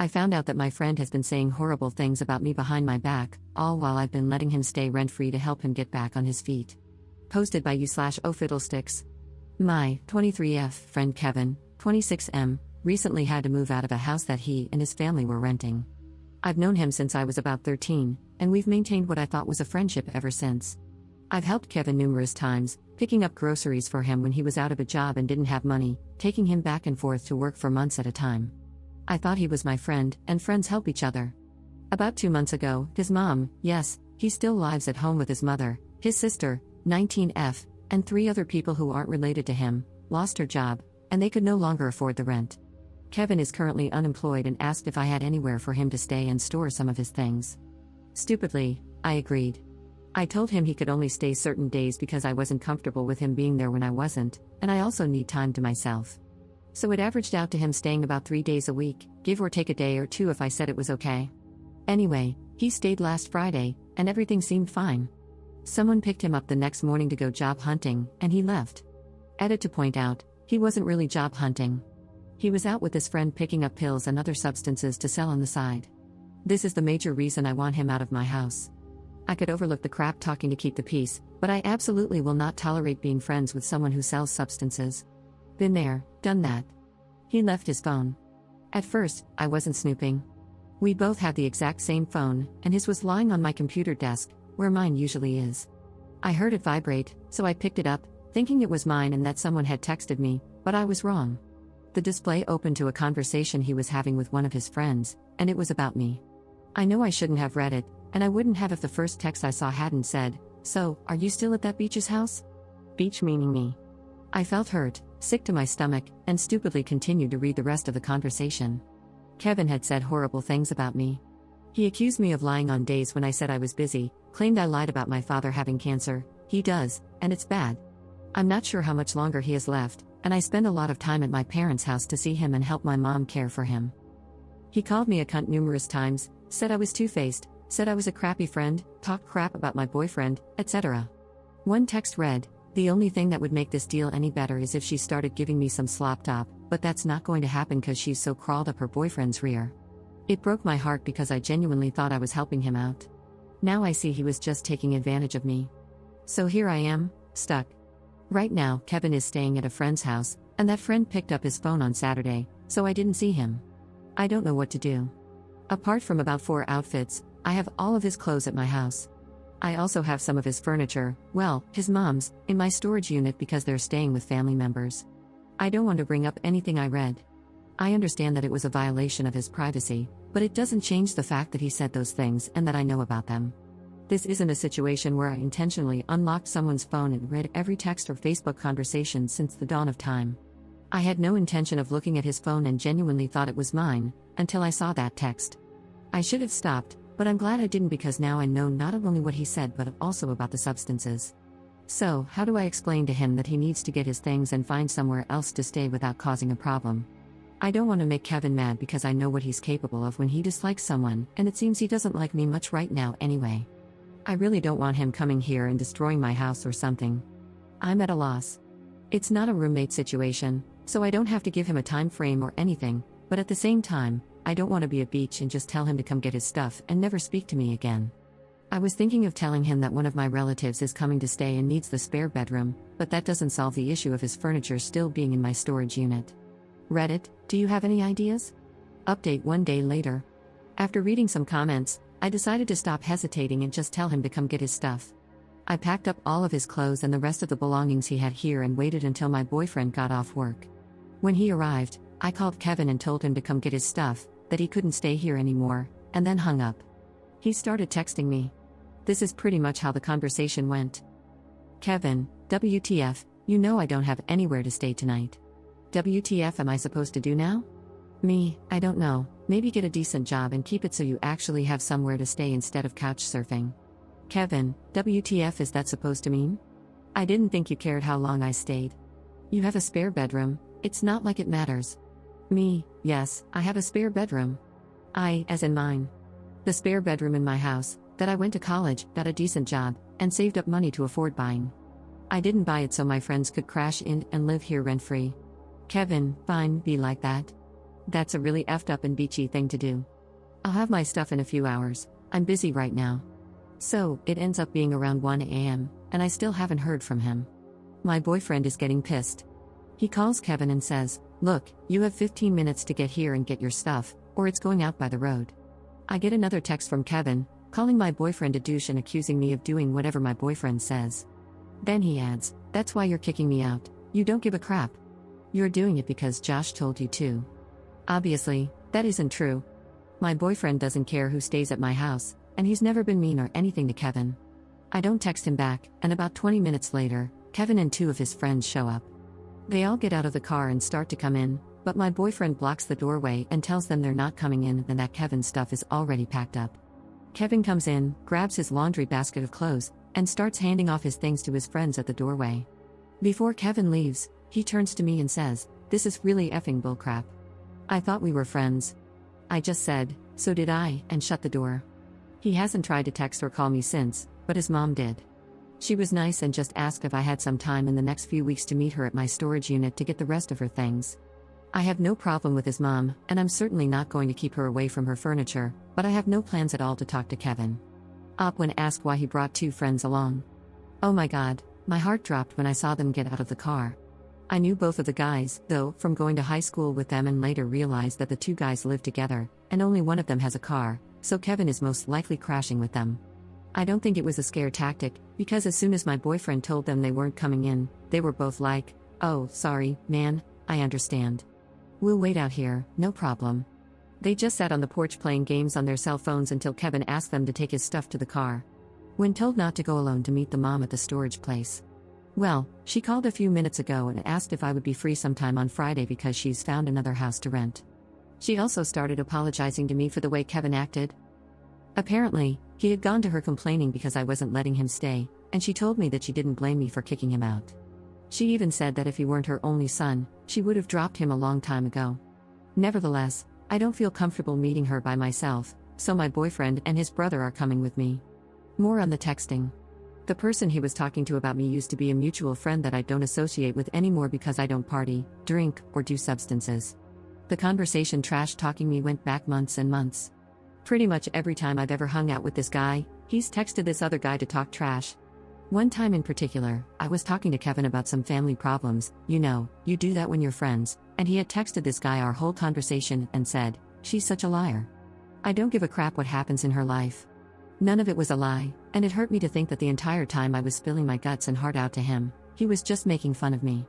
I found out that my friend has been saying horrible things about me behind my back, all while I've been letting him stay rent-free to help him get back on his feet. Posted by you/ohfiddlesticks. My 23F friend Kevin, 26M, recently had to move out of a house that he and his family were renting. I've known him since I was about 13, and we've maintained what I thought was a friendship ever since. I've helped Kevin numerous times, picking up groceries for him when he was out of a job and didn't have money, taking him back and forth to work for months at a time. I thought he was my friend, and friends help each other. About 2 months ago, his mom, yes, he still lives at home with his mother, his sister, 19F, and 3 other people who aren't related to him, lost her job, and they could no longer afford the rent. Kevin is currently unemployed and asked if I had anywhere for him to stay and store some of his things. Stupidly, I agreed. I told him he could only stay certain days because I wasn't comfortable with him being there when I wasn't, and I also need time to myself. So it averaged out to him staying about 3 days a week, give or take a day or 2 if I said it was okay. Anyway, he stayed last Friday, and everything seemed fine. Someone picked him up the next morning to go job hunting, and he left. Edit to point out, he wasn't really job hunting. He was out with his friend picking up pills and other substances to sell on the side. This is the major reason I want him out of my house. I could overlook the crap talking to keep the peace, but I absolutely will not tolerate being friends with someone who sells substances. Been there, done that. He left his phone. At first, I wasn't snooping. We both had the exact same phone, and his was lying on my computer desk, where mine usually is. I heard it vibrate, so I picked it up, thinking it was mine and that someone had texted me, but I was wrong. The display opened to a conversation he was having with one of his friends, and it was about me. I know I shouldn't have read it, and I wouldn't have if the first text I saw hadn't said, "So, are you still at that Beach's house?" Beach meaning me. I felt hurt, sick to my stomach, and stupidly continued to read the rest of the conversation. Kevin had said horrible things about me. He accused me of lying on days when I said I was busy, claimed I lied about my father having cancer. He does, and it's bad. I'm not sure how much longer he has left, and I spend a lot of time at my parents' house to see him and help my mom care for him. He called me a cunt numerous times, said I was two-faced, said I was a crappy friend, talked crap about my boyfriend, etc. One text read, "The only thing that would make this deal any better is if she started giving me some slop top, but that's not going to happen cause she's so crawled up her boyfriend's rear." It broke my heart because I genuinely thought I was helping him out. Now I see he was just taking advantage of me. So here I am, stuck. Right now, Kevin is staying at a friend's house, and that friend picked up his phone on Saturday, so I didn't see him. I don't know what to do. Apart from about 4 outfits, I have all of his clothes at my house. I also have some of his furniture, well, his mom's, in my storage unit because they're staying with family members. I don't want to bring up anything I read. I understand that it was a violation of his privacy, but it doesn't change the fact that he said those things and that I know about them. This isn't a situation where I intentionally unlocked someone's phone and read every text or Facebook conversation since the dawn of time. I had no intention of looking at his phone and genuinely thought it was mine, until I saw that text. I should have stopped, but I'm glad I didn't because now I know not only what he said but also about the substances. So, how do I explain to him that he needs to get his things and find somewhere else to stay without causing a problem? I don't want to make Kevin mad because I know what he's capable of when he dislikes someone, and it seems he doesn't like me much right now anyway. I really don't want him coming here and destroying my house or something. I'm at a loss. It's not a roommate situation, so I don't have to give him a time frame or anything, but at the same time, I don't want to be a bitch and just tell him to come get his stuff and never speak to me again. I was thinking of telling him that one of my relatives is coming to stay and needs the spare bedroom, but that doesn't solve the issue of his furniture still being in my storage unit. Reddit, do you have any ideas? Update 1 day later. After reading some comments, I decided to stop hesitating and just tell him to come get his stuff. I packed up all of his clothes and the rest of the belongings he had here and waited until my boyfriend got off work. When he arrived, I called Kevin and told him to come get his stuff, that he couldn't stay here anymore, and then hung up. He started texting me. This is pretty much how the conversation went. Kevin, WTF, you know I don't have anywhere to stay tonight. WTF am I supposed to do now? Me, I don't know, maybe get a decent job and keep it so you actually have somewhere to stay instead of couch surfing. Kevin, WTF is that supposed to mean? I didn't think you cared how long I stayed. You have a spare bedroom, it's not like it matters. Me, yes, I have a spare bedroom. I, as in mine. The spare bedroom in my house, that I went to college, got a decent job, and saved up money to afford buying. I didn't buy it so my friends could crash in and live here rent-free. Kevin, fine, be like that. That's a really effed up and beachy thing to do. I'll have my stuff in a few hours, I'm busy right now. So, it ends up being around 1 a.m., and I still haven't heard from him. My boyfriend is getting pissed. He calls Kevin and says, "Look, you have 15 minutes to get here and get your stuff, or it's going out by the road." I get another text from Kevin, calling my boyfriend a douche and accusing me of doing whatever my boyfriend says. Then he adds, "That's why you're kicking me out, you don't give a crap. You're doing it because Josh told you to." Obviously, that isn't true. My boyfriend doesn't care who stays at my house, and he's never been mean or anything to Kevin. I don't text him back, and about 20 minutes later, Kevin and two of his friends show up. They all get out of the car and start to come in, but my boyfriend blocks the doorway and tells them they're not coming in and that Kevin's stuff is already packed up. Kevin comes in, grabs his laundry basket of clothes, and starts handing off his things to his friends at the doorway. Before Kevin leaves, he turns to me and says, "This is really effing bullcrap. I thought we were friends." I just said, "So did I," and shut the door. He hasn't tried to text or call me since, but his mom did. She was nice and just asked if I had some time in the next few weeks to meet her at my storage unit to get the rest of her things. I have no problem with his mom, and I'm certainly not going to keep her away from her furniture, but I have no plans at all to talk to Kevin. Up when asked why he brought two friends along. Oh my god, my heart dropped when I saw them get out of the car. I knew both of the guys, though, from going to high school with them, and later realized that the two guys live together, and only one of them has a car, so Kevin is most likely crashing with them. I don't think it was a scare tactic, because as soon as my boyfriend told them they weren't coming in, they were both like, "Oh, sorry, man, I understand. We'll wait out here, no problem." They just sat on the porch playing games on their cell phones until Kevin asked them to take his stuff to the car. When told not to go alone to meet the mom at the storage place. Well, she called a few minutes ago and asked if I would be free sometime on Friday because she's found another house to rent. She also started apologizing to me for the way Kevin acted. Apparently, he had gone to her complaining because I wasn't letting him stay, and she told me that she didn't blame me for kicking him out. She even said that if he weren't her only son, she would have dropped him a long time ago. Nevertheless, I don't feel comfortable meeting her by myself, so my boyfriend and his brother are coming with me. More on the texting. The person he was talking to about me used to be a mutual friend that I don't associate with anymore because I don't party, drink, or do substances. The conversation trash-talking me went back months and months. Pretty much every time I've ever hung out with this guy, he's texted this other guy to talk trash. One time in particular, I was talking to Kevin about some family problems, you do that when you're friends, and he had texted this guy our whole conversation and said, "She's such a liar. I don't give a crap what happens in her life." None of it was a lie, and it hurt me to think that the entire time I was spilling my guts and heart out to him, he was just making fun of me.